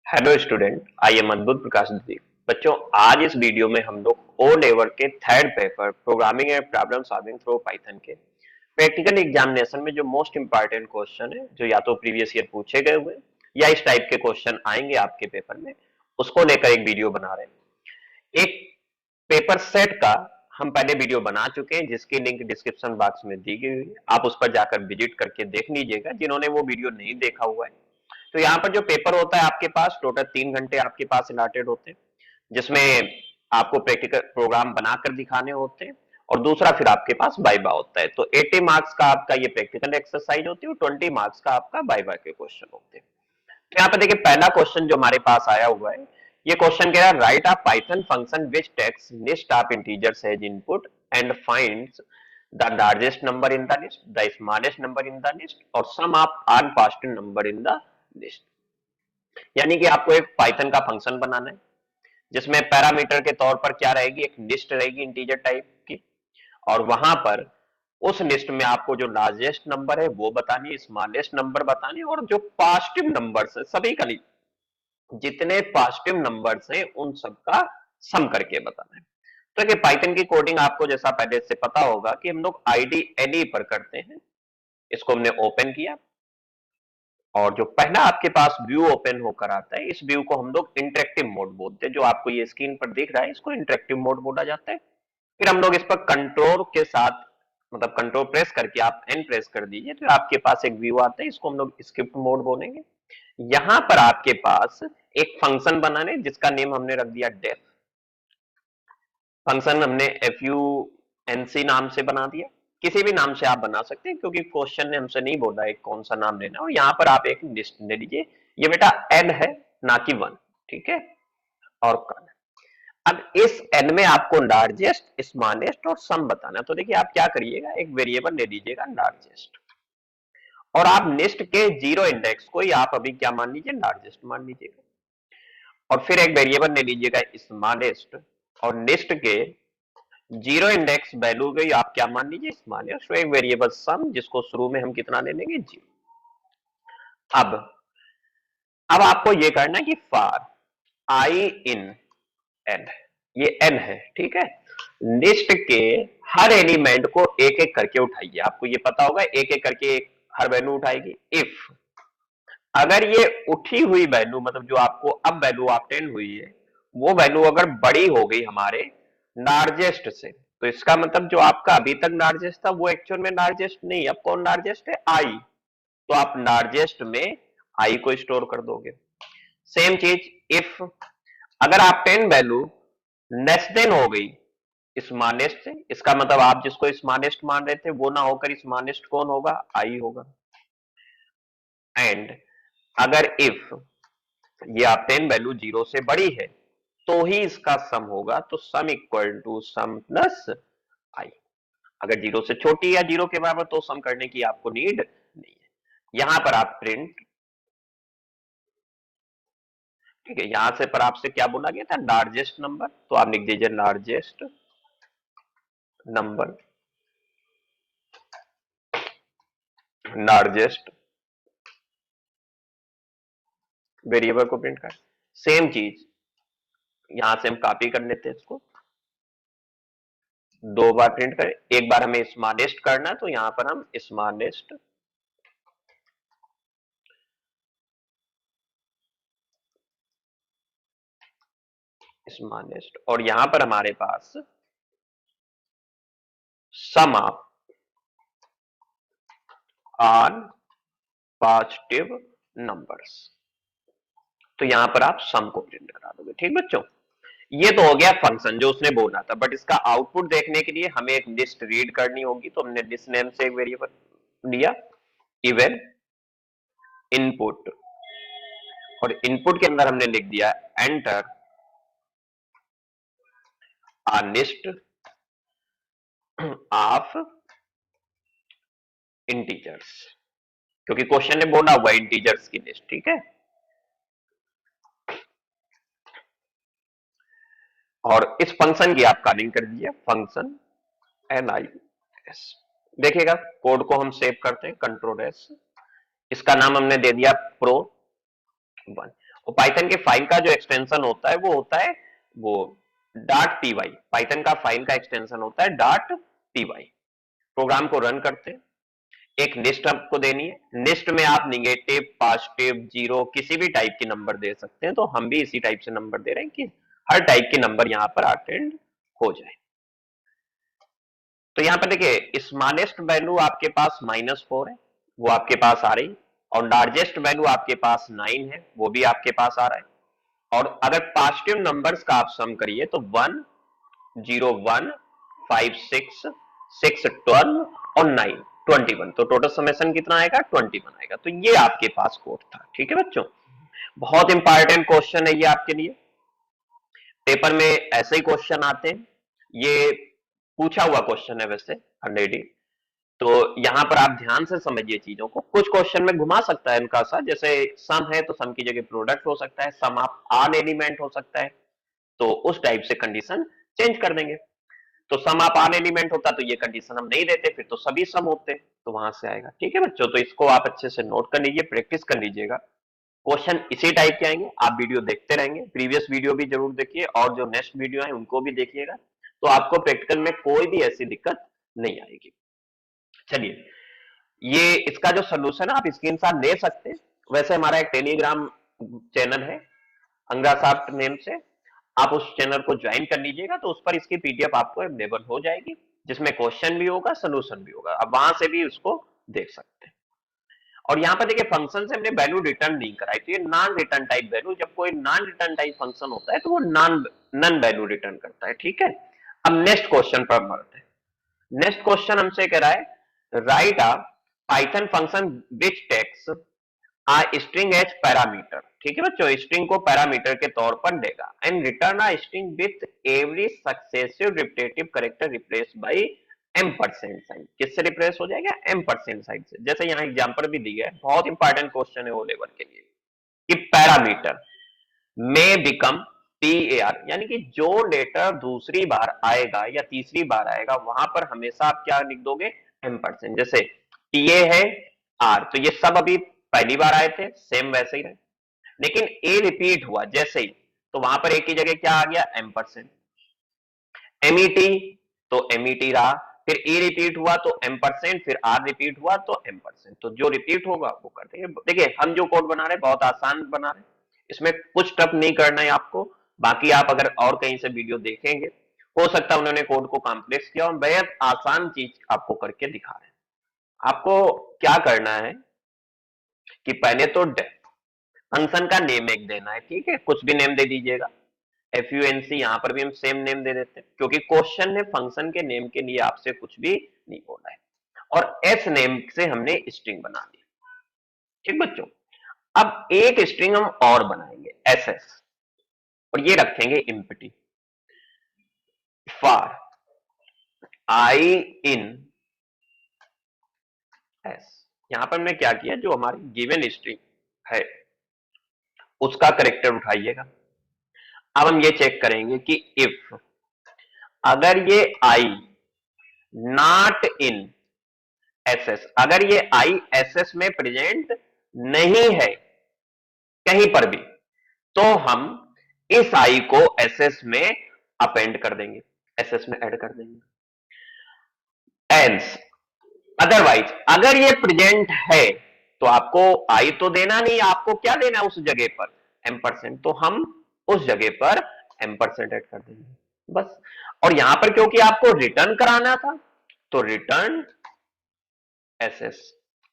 Hello student, I am अद्भुत प्रकाश द्विवेदी। बच्चों, आज इस वीडियो में हम लोग ओ लेवल के third paper programming and problem solving through Python के प्रैक्टिकल एग्जामिनेशन में जो मोस्ट इंपॉर्टेंट क्वेश्चन है, जो या तो प्रीवियस ईयर पूछे गए हुए या इस टाइप के क्वेश्चन आएंगे आपके पेपर में, उसको लेकर एक वीडियो बना रहे हैं। एक पेपर सेट का हम पहले वीडियो बना चुके हैं, जिसकी लिंक डिस्क्रिप्शन बॉक्स में दी गई है। आप उस पर जाकर विजिट करके देख लीजिएगा जिन्होंने वो वीडियो नहीं देखा हुआ है। तो यहाँ पर जो पेपर होता है आपके पास टोटल 3 घंटे आपके पास अलॉटेड होते हैं, जिसमें आपको प्रैक्टिकल प्रोग्राम बनाकर दिखाने होते हैं और दूसरा फिर आपके पास वाइवा होता है। तो 80 मार्क्स का आपका ये प्रैक्टिकल एक्सरसाइज होती है और 20 मार्क्स का आपका वाइवा के क्वेश्चन होते हैं। तो यहाँ पे देखिए, पहला क्वेश्चन जो हमारे पास आया हुआ है, ये क्वेश्चन कह रहा है write a Python function which takes list of integers as input and finds the largest number in the list, the smallest number in the list और sum of unpassed number in the list. यानी कि आपको एक Python का function बनाना है, जिसमें parameter के तौर पर क्या रहेगी, एक लिस्ट रहेगी इंटीजर टाइप की, और वहां पर उस लिस्ट में आपको जो लार्जेस्ट नंबर है वो बतानी है, स्मॉलेस्ट नंबर बतानी है, और जो पॉजिटिव नंबर्स है सभी का, जितने पॉजिटिव नंबर्स हैं उन सबका सम करके बताना है। तो देखिए, पाइथन की कोडिंग आपको जैसा पहले से पता होगा कि हम लोग आईडी एनी पर करते हैं। इसको हमने ओपन किया और जो पहला आपके पास व्यू ओपन होकर आता है, इस व्यू को हम लोग इंटरेक्टिव मोड बोलते हैं। जो आपको ये स्क्रीन पर दिख रहा है, इसको इंटरेक्टिव मोड बोला जाता है। फिर हम लोग इस पर कंट्रोल के साथ, मतलब कंट्रोल प्रेस करके आप एन प्रेस कर दीजिए तो आपके पास एक व्यू आता है। इसको हम लोग स्क्रिप्ट मोड बोलेंगे। यहां पर आपके पास एक फंक्शन बनाने, जिसका नेम हमने रख दिया डेफ। फंक्शन हमने एफ यू एन सी नाम से बना दिया। किसी भी नाम से आप बना सकते हैं, क्योंकि क्वेश्चन ने हमसे नहीं बोला है कौन सा नाम लेना। और यहाँ पर आप एक लिस्ट ले लीजिए। ये बेटा एन है, ना कि वन। ठीक है। और अब इस एन में आपको लार्जेस्ट, स्मॉलेस्ट और सम बताना है। तो देखिए, आप क्या करिएगा, एक वेरिएबल ले लीजिएगा लार्जेस्ट, और आप लिस्ट के जीरो इंडेक्स को ही आप अभी क्या मान लीजिए, लार्जेस्ट मान लीजिएगा। और फिर एक वेरिएबल ले लीजिएगा स्मॉलेस्ट, और लिस्ट के जीरो इंडेक्स वैल्यू गई आप क्या मान लीजिए, स्मॉलेस्ट। एक वेरिएबल सम, जिसको शुरू में हम कितना ले लेंगे, जीरो। अब आपको ये करना है कि फॉर आई इन एन, ये एन है, ठीक है। लिस्ट के हर एलिमेंट को एक एक करके उठाइए। आपको ये पता होगा, एक एक करके हर वैल्यू उठाएगी। इफ अगर ये उठी हुई वैल्यू, मतलब जो आपको अब वैल्यू ऑब्टेन हुई है, वो वैल्यू अगर बड़ी हो गई हमारे लार्जेस्ट से, तो इसका मतलब जो आपका अभी तक लार्जेस्ट था वो एक्चुअल में लार्जेस्ट नहीं। अब कौन लार्जेस्ट है, आई। तो आप लार्जेस्ट में आई को स्टोर कर दोगे। सेम चीज इफ अगर आप 10 वैल्यू लेस देन हो गई स्मॉलेस्ट से, इसका मतलब आप जिसको स्मॉलेस्ट मान रहे थे वो ना होकर स्मॉलेस्ट कौन होगा, आई होगा। एंड अगर इफ ये आप 10 वैल्यू जीरो से बड़ी है तो ही इसका सम होगा। तो sum equal to sum plus i. अगर जीरो से छोटी या जीरो के बराबर तो सम करने की आपको नीड नहीं है। यहां पर आप प्रिंट, ठीक है, यहां से पर आपसे क्या बोला गया था, लार्जेस्ट नंबर, तो आप लिख दीजिए लार्जेस्ट नंबर, लार्जेस्ट वेरिएबल को प्रिंट कर। सेम चीज यहां से हम कॉपी कर लेते हैं, इसको दो बार प्रिंट करें। एक बार हमें स्मॉलेस्ट करना है, तो यहां पर हम स्मॉलेस्ट, स्मॉलेस्ट, और यहां पर हमारे पास सम ऑफ ऑल पॉजिटिव नंबर्स। तो यहां पर आप सम को प्रिंट करा दोगे। ठीक बच्चों, ये तो हो गया फंक्शन जो उसने बोला था। बट इसका आउटपुट देखने के लिए हमें एक लिस्ट रीड करनी होगी। तो हमने लिस्ट नेम से एक वेरिएबल लिया, इवन इनपुट, और इनपुट के अंदर हमने लिख दिया enter a list of integers, क्योंकि क्वेश्चन ने बोला हुआ इंटीजर्स की लिस्ट। ठीक है। और इस फंक्शन की आप कॉलिंग कर दीजिए, फंक्शन एन आई एस। देखिएगा, कोड को हम सेव करते हैं, कंट्रोल एस। इसका नाम हमने दे दिया प्रो वन। और पाइथन के फाइल का जो एक्सटेंशन होता है वो होता है वो डॉट पी वाई। पाइथन का फाइल का एक्सटेंशन होता है डॉट पी वाई। प्रोग्राम को रन करते हैं, एक लिस्ट आपको देनी है, लिस्ट में आप निगेटिव, पॉजिटिव, जीरो किसी भी टाइप के नंबर दे सकते हैं। तो हम भी इसी टाइप से नंबर दे रहे हैं कि हर टाइप के नंबर यहां पर अटेंड हो जाए। तो यहां पर देखिए स्मॉलेस्ट वैल्यू आपके पास -4 है, वो आपके पास आ रही, और लार्जेस्ट वैल्यू आपके पास 9 है, वो भी आपके पास आ रहा है। और अगर पॉजिटिव नंबर्स का आप सम करिए तो 1, 0, 1, 5, 6, 6, 12 और 9, 21। तो टोटल समेशन कितना आएगा? 21 आएगा। तो ये आपके पास कोड था। ठीक है बच्चों, बहुत इंपॉर्टेंट क्वेश्चन है ये आपके लिए, पेपर में ऐसे ही क्वेश्चन आते हैं, ये पूछा हुआ क्वेश्चन है वैसे ऑलरेडी। तो यहां पर आप ध्यान से समझिए चीजों को, कुछ क्वेश्चन में घुमा सकता है इनका सा, जैसे सम है तो सम की जगह प्रोडक्ट हो सकता है, सम आप आन एलिमेंट हो सकता है, तो उस टाइप से कंडीशन चेंज कर देंगे। तो सम आप आन एलिमेंट होता तो ये कंडीशन हम नहीं देते, फिर तो सभी सम होते, तो वहां से आएगा। ठीक है बच्चों, तो इसको आप अच्छे से नोट कर लीजिए, प्रैक्टिस कर लीजिएगा, क्वेश्चन इसी टाइप के आएंगे। आप वीडियो देखते रहेंगे, प्रीवियस वीडियो भी जरूर देखिए और जो नेक्स्ट वीडियो है उनको भी देखिएगा, तो आपको प्रैक्टिकल में कोई भी ऐसी दिक्कत नहीं आएगी। चलिए, ये इसका जो सोल्यूशन है आप स्क्रीनशॉट ले सकते हैं। वैसे हमारा एक टेलीग्राम चैनल है अंग्रासॉफ्ट नेम से, आप उस चैनल को ज्वाइन कर लीजिएगा, तो उस पर इसकी पीडीएफ आपको अवेलेबल हो जाएगी, जिसमें क्वेश्चन भी होगा, सोल्यूशन भी होगा, आप वहां से भी उसको देख सकते हैं। और यहाँ पर देखिए फंक्शन से हमने वैल्यू रिटर्न नहीं कराई, तो ये नॉन रिटर्न टाइप वैल्यू, जब कोई नॉन रिटर्न टाइप फंक्शन होता है तो वो नॉन वैल्यू रिटर्न करता है। ठीक है, अब नेक्स्ट क्वेश्चन पर बढ़ते हैं। नेक्स्ट क्वेश्चन हमसे कह रहा है write a Python function which takes a string as parameter. ठीक है बच्चों, स्ट्रिंग को पैरामीटर के तौर पर देगा and return a string with every successive repetitive character replace by M% sign. किससे रिप्लेस हो जाएगा? M% साइन से। जैसे यहाँ एग्जांपल भी दिया है, बहुत इंपॉर्टेंट क्वेश्चन है वो लेवल के लिए, कि पैरामीटर में बिकम PAR, यानी कि जो लेटर दूसरी बार आएगा या तीसरी बार आएगा वहां पर हमेशा आप क्या लिख दोगे? M%। जैसे TA है R, तो ये सब अभी पहली बार आए थे, सेम वैसे ही रहे, लेकिन A रिपीट हुआ जैसे ही, तो वहां पर A की जगह क्या आ गया? M%। MET, तो MET रहा, फिर E रिपीट हुआ तो M%, फिर R रिपीट हुआ तो M%। तो जो रिपीट होगा वो कर देंगे। देखिए हम जो कोड बना रहे हैं बहुत आसान बना रहे हैं, इसमें कुछ टफ नहीं करना है आपको। बाकी आप अगर और कहीं से वीडियो देखेंगे, हो सकता है उन्होंने कोड को कॉम्प्लेक्स किया, और बेहद आसान चीज आपको करके दिखा रहे हैं। आपको क्या करना है कि पहले तो फंक्शन का नेम एक देना है। ठीक है, कुछ भी नेम दे दीजिएगा, FUNC, यहां पर भी हम सेम नेम दे देते हैं, क्योंकि क्वेश्चन ने फंक्शन के नेम के लिए आपसे कुछ भी नहीं बोला है। और S नेम से हमने स्ट्रिंग बना दी। ठीक बच्चों, अब एक स्ट्रिंग हम और बनाएंगे SS, और ये रखेंगे empty for I in S। यहां पर हमने क्या किया, जो हमारी गिवन स्ट्रिंग है उसका करेक्टर उठाइएगा। अब हम ये चेक करेंगे कि इफ अगर ये I नॉट इन SS, अगर ये I SS में प्रेजेंट नहीं है कहीं पर भी, तो हम इस I को SS में अपेंड कर देंगे, SS में ऐड कर देंगे। एल्स, अदरवाइज अगर ये प्रेजेंट है तो आपको I तो देना नहीं, आपको क्या देना है उस जगह पर? M%, तो हम उस जगह पर M% ऐड कर देंगे बस। और यहां पर क्योंकि आपको रिटर्न कराना था, तो रिटर्न SS,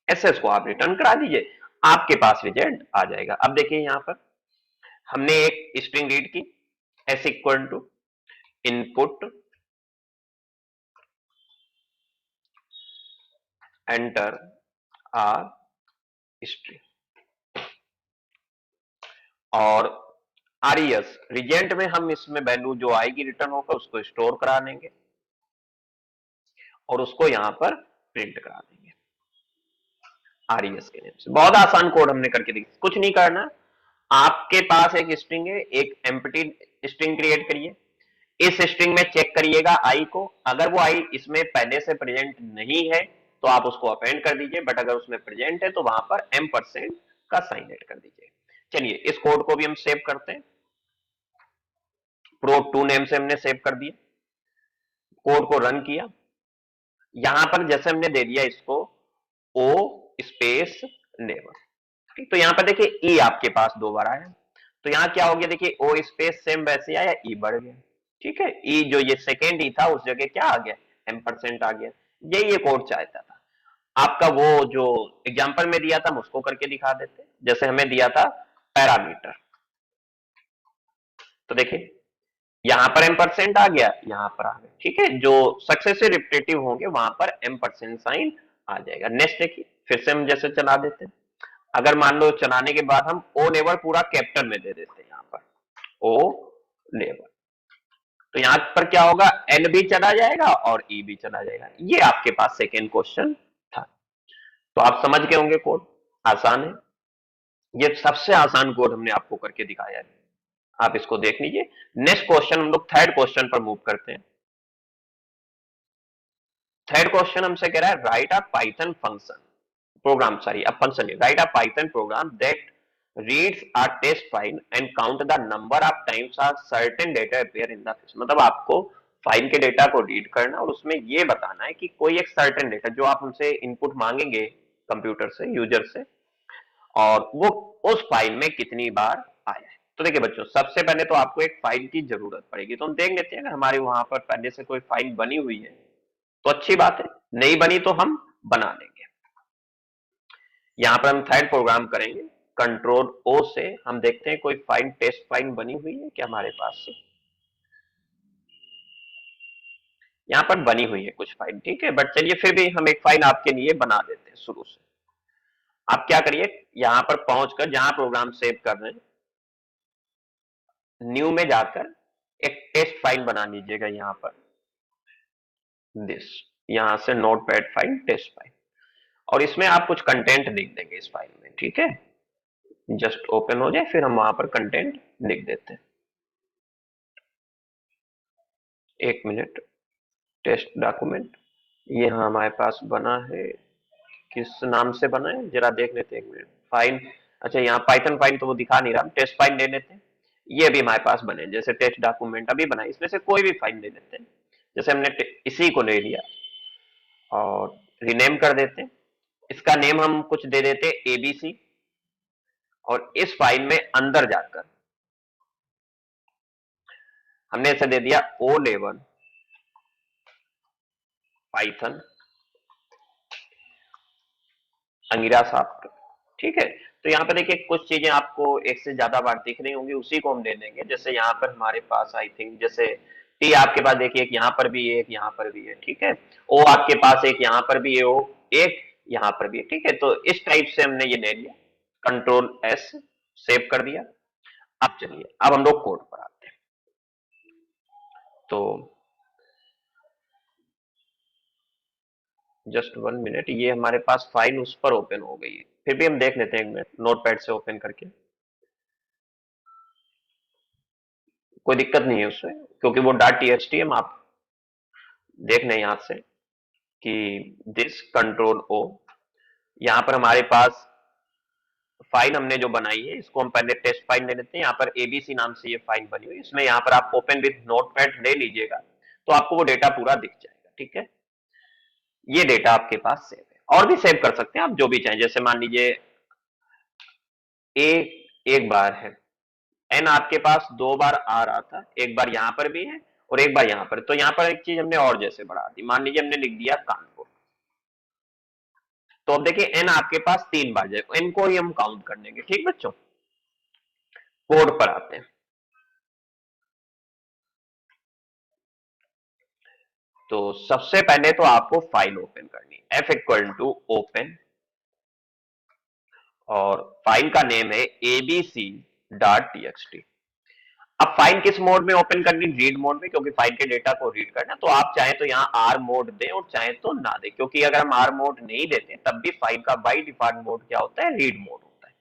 SS को आप रिटर्न करा दीजिए, आपके पास रिजल्ट आ जाएगा। अब देखिए यहां पर हमने एक स्ट्रिंग रीड की, S equal to input enter are string, और RES रिजेंट में हम इसमें वैल्यू जो आएगी रिटर्न होकर उसको स्टोर करा लेंगे और उसको यहां पर प्रिंट करा देंगे RES के नेम से। बहुत आसान कोड हमने करके देखी, कुछ नहीं करना। आपके पास एक स्ट्रिंग है, एक एम्प्टी स्ट्रिंग क्रिएट करिए, इस स्ट्रिंग में चेक करिएगा I को, अगर वो I इसमें पहले से प्रेजेंट नहीं है तो आप उसको अपेंड कर दीजिए, बट अगर उसमें प्रेजेंट है तो वहां पर M% का साइन ऐड कर दीजिए। चलिए इस कोड को भी हम सेव करते हैं। pro2 नेम से हमने सेव कर दिया, कोड को रन किया। यहां पर जैसे हमने दे दिया इसको ओ स्पेस नेवर, ठीक। तो यहाँ पर देखिए ई आपके पास 2 बार आया, तो यहाँ क्या हो गया, देखिए ओ स्पेस सेम वैसे आया, ई बढ़ गया, ठीक है। ई जो ये सेकेंड ई था उस जगह क्या आ गया, M% आ गया। यही ये कोड चाहता था। आपका वो जो एग्जाम्पल में दिया था हम उसको करके दिखा देते, जैसे हमें दिया था पैरामीटर, तो देखिए यहां पर M% आ गया, यहां पर आ गया, ठीक है। जो सक्सेसिव रिपीटेटिव होंगे वहां पर M% साइन आ जाएगा। नेक्स्ट देखिए फिर से हम जैसे चला देते हैं, अगर मान लो चलाने के बाद हम ओ नेवर पूरा कैपिटल में दे देते हैं, यहाँ पर ओ नेवर, तो यहां पर क्या होगा, एन भी चला जाएगा और ई भी चला जाएगा। ये आपके पास सेकेंड क्वेश्चन था। तो आप समझ गए होंगे कोड आसान है, ये सबसे आसान कोड हमने आपको करके दिखाया है, आप इसको देख लीजिए। नेक्स्ट क्वेश्चन हम लोग थर्ड क्वेश्चन पर मूव करते हैं। थर्ड क्वेश्चन हमसे कह रहा है write a Python function program, sorry, a function, write a Python program that reads a test file and count the number of times a certain data appear in the field। मतलब आपको file के data को read करना और उसमें ये बताना है कि कोई एक सर्टेन डेटा जो आप उनसे इनपुट मांगेंगे कंप्यूटर से, यूजर से, और वो उस फाइल में कितनी बार आया है। तो देखिए बच्चों, सबसे पहले तो आपको एक फाइल की जरूरत पड़ेगी, तो हम देख लेते हैं अगर हमारे वहां पर पहले से कोई फाइल बनी हुई है तो अच्छी बात है, नहीं बनी तो हम बना लेंगे। यहां पर हम थर्ड प्रोग्राम करेंगे, कंट्रोल ओ से हम देखते हैं कोई फाइल, टेस्ट फाइल बनी हुई है क्या हमारे पास से। यहां पर बनी हुई है कुछ फाइल, ठीक है, बट चलिए फिर भी हम एक फाइल आपके लिए बना देते हैं शुरू से। आप क्या करिए, यहां पर पहुंचकर जहां प्रोग्राम सेव कर रहे हैं, न्यू में जाकर एक टेस्ट फाइल बना लीजिएगा, यहां पर दिस, यहां से नोटपैड फाइल, टेस्ट फाइल, और इसमें आप कुछ कंटेंट लिख देंगे इस फाइल में, ठीक है। जस्ट ओपन हो जाए फिर हम वहां पर कंटेंट लिख देते हैं। एक मिनट, टेस्ट डॉक्यूमेंट ये हाँ हमारे पास बना है, किस नाम से बना है जरा देख लेते हैं, एक मिनट। फाइल, अच्छा यहाँ पाइथन फाइल तो वो दिखा नहीं रहा, टेस्ट फाइल ले लेते हैं। ये भी हमारे पास बने, जैसे टेस्ट डॉक्यूमेंट अभी बना, इसमें से कोई भी फाइल ले लेते हैं। जैसे हमने इसी को ले लिया और रिनेम कर देते हैं, इसका नेम हम कुछ दे देते हैं एबीसी, और इस फाइल में अंदर जाकर हमने इसे दे दिया O level Python Angira Soft, ठीक है। तो यहाँ पे देखिए कुछ चीजें आपको एक से ज्यादा बार दिख रही होंगी, उसी को हम दे देंगे। जैसे यहाँ पर हमारे पास आई थिंक जैसे टी आपके पास देखिए, एक यहाँ पर भी है, एक यहाँ पर भी है, ठीक है। ओ आपके पास एक यहाँ पर भी है, ओ एक यहाँ पर भी है, ठीक है। तो इस टाइप से हमने ये ले लिया, कंट्रोल एस सेव कर दिया। अब चलिए अब हम लोग कोड पर आते हैं। तो जस्ट 1 मिनट, ये हमारे पास फाइल उस पर ओपन हो गई है, फिर भी हम देख लेते हैं एक मिनट नोटपैड से ओपन करके, कोई दिक्कत नहीं है उसमें, क्योंकि वो .txt हम आप देख लें यहाँ से कि दिस कंट्रोल ओ, यहाँ पर हमारे पास फाइल हमने जो बनाई है इसको हम पहले टेस्ट फाइल ले लेते हैं। यहाँ पर एबीसी नाम से ये फाइल बनी हुई है, इसमें यहाँ पर आप ओपन विद नोटपैड ले लीजिएगा तो आपको वो डेटा पूरा दिख जाएगा, ठीक है। ये डेटा आपके पास सेव है, और भी सेव कर सकते हैं आप जो भी चाहें। जैसे मान लीजिए ए एक बार है, एन आपके पास 2 बार आ रहा था, एक बार यहाँ पर भी है और एक बार यहाँ पर, तो यहाँ पर एक चीज हमने और जैसे बढ़ा दी, मान लीजिए हमने लिख दिया कानपुर, तो अब देखिए एन आपके पास 3 बार जाएगा, एन को ही हम काउंट कर लेंगे, ठीक बच्चों। कोड पर आते हैं। तो सबसे पहले तो आपको फाइल ओपन करनी है, एफ इक्वल टू ओपन, और फाइल का नेम है abc.txt। अब फाइल किस मोड में ओपन करनी, रीड मोड में, क्योंकि फाइल के डेटा को रीड करना। तो आप चाहे तो यहाँ आर मोड दें और चाहे तो ना दें, क्योंकि अगर हम आर मोड नहीं देते तब भी फाइल का बाई डिफॉल्ट मोड क्या होता है, रीड मोड होता है।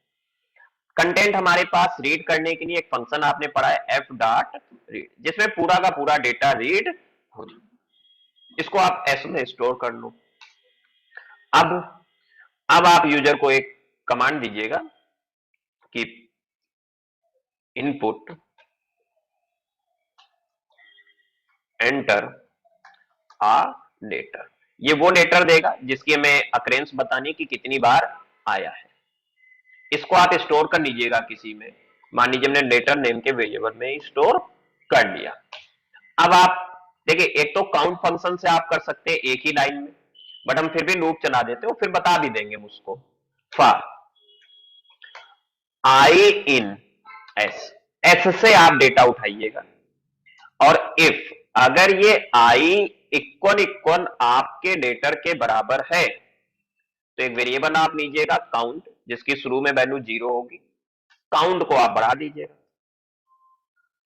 कंटेंट हमारे पास रीड करने के लिए एक फंक्शन आपने पढ़ा है एफ डॉट रीड, जिसमें पूरा का पूरा डेटा रीड हो जाए, इसको आप एस में स्टोर कर लो। अब अब आप यूजर को एक कमांड दीजिएगा कि इनपुट एंटर आ लेटर, ये वो लेटर देगा जिसकी हमें अक्रेंस बतानी कि कितनी बार आया है। इसको आप स्टोर कर लीजिएगा किसी में, मान लीजिए हमने लेटर नेम के वेरिएबल में स्टोर कर लिया। अब आप देखिए, एक तो काउंट फंक्शन से आप कर सकते हैं एक ही लाइन में, बट हम फिर भी लूप चला देते हो, फिर बता भी देंगे मुझको। For I in S, S से आप डेटा उठाइएगा, और इफ अगर ये आई इक्वल इक्वल आपके लेटर के बराबर है, तो एक वेरिएबल आप लीजिएगा काउंट, जिसकी शुरू में वैल्यू 0 होगी, काउंट को आप बढ़ा दीजिएगा,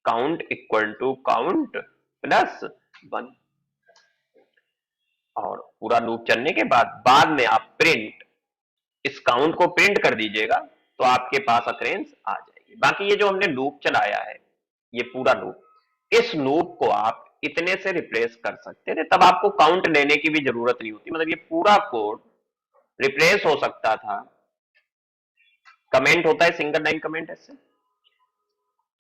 count equal to count plus 1, और पूरा लूप चलने के बाद में आप प्रिंट, इस काउंट को प्रिंट कर दीजिएगा, तो आपके पास अक्रेंस आ जाएगी। बाकी ये जो हमने लूप चलाया है, ये पूरा लूप, इस लूप को आप इतने से रिप्लेस कर सकते थे, तब आपको काउंट लेने की भी जरूरत नहीं होती। मतलब ये पूरा कोड रिप्लेस हो सकता था। कमेंट होता है सिंगल लाइन कमेंट ऐसे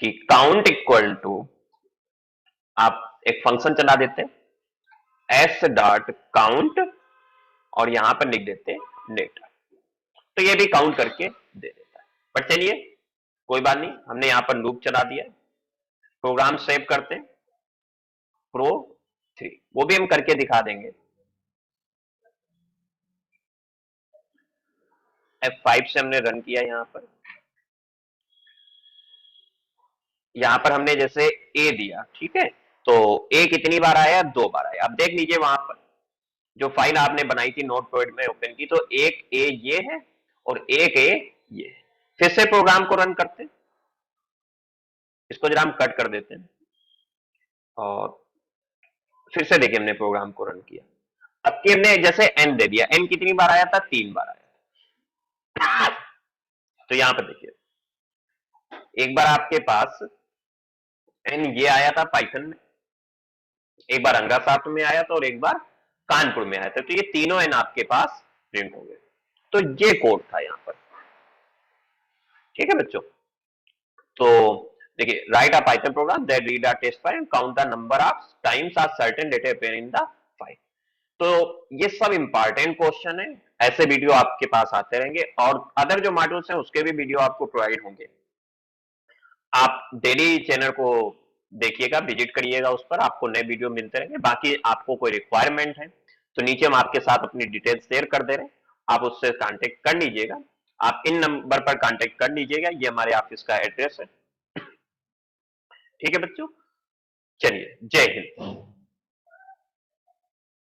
कि काउंट इक्वल टू, आप एक फंक्शन चला देते एस डॉट काउंट, और यहां पर लिख देते लेटर, तो ये भी काउंट करके दे देता है। बट चलिए कोई बात नहीं, हमने यहां पर लूप चला दिया। प्रोग्राम सेव करते हैं, प्रो 3, वो भी हम करके दिखा देंगे। F5 से हमने रन किया, यहां पर हमने जैसे ए दिया, ठीक है, तो ए कितनी बार आया, 2 बार आया। अब देख लीजिए वहां पर जो फाइल आपने बनाई थी नोट पैड में ओपन की, तो एक ए ये है और एक ए ये है। फिर से प्रोग्राम को रन करते हैं, इसको जरा हम कट कर देते हैं, और फिर से देखिए हमने प्रोग्राम को रन किया। अब कि हमने जैसे एन दे दिया, एन कितनी बार आया था, 3 बार आया। तो यहां पर देखिए, एक बार आपके पास एन ये आया था पाइथन में, एक बार अंगासाप में आया था, और एक बार कानपुर में आया था, तो ये तीनों एन आपके पास प्रिंट हो गए। तो ये कोड था यहां पर, ठीक है बच्चों। तो देखिए, write a Python program that read a test file and count the number of times are certain data appear in the file. तो ये सब इंपॉर्टेंट क्वेश्चन है, ऐसे वीडियो आपके पास आते रहेंगे, और अदर जो मॉड्यूल्स हैं उसके भी वीडियो आपको प्रोवाइड होंगे। आप डेली चैनल को देखिएगा, विजिट करिएगा, उस पर आपको नए वीडियो मिलते रहेंगे। बाकी आपको कोई रिक्वायरमेंट है तो नीचे हम आपके साथ अपनी डिटेल्स शेयर कर दे रहे हैं, आप उससे कांटेक्ट कर लीजिएगा। आप इन नंबर पर कांटेक्ट कर लीजिएगा, ये हमारे ऑफिस का एड्रेस है। ठीक है बच्चों, चलिए, जय हिंद।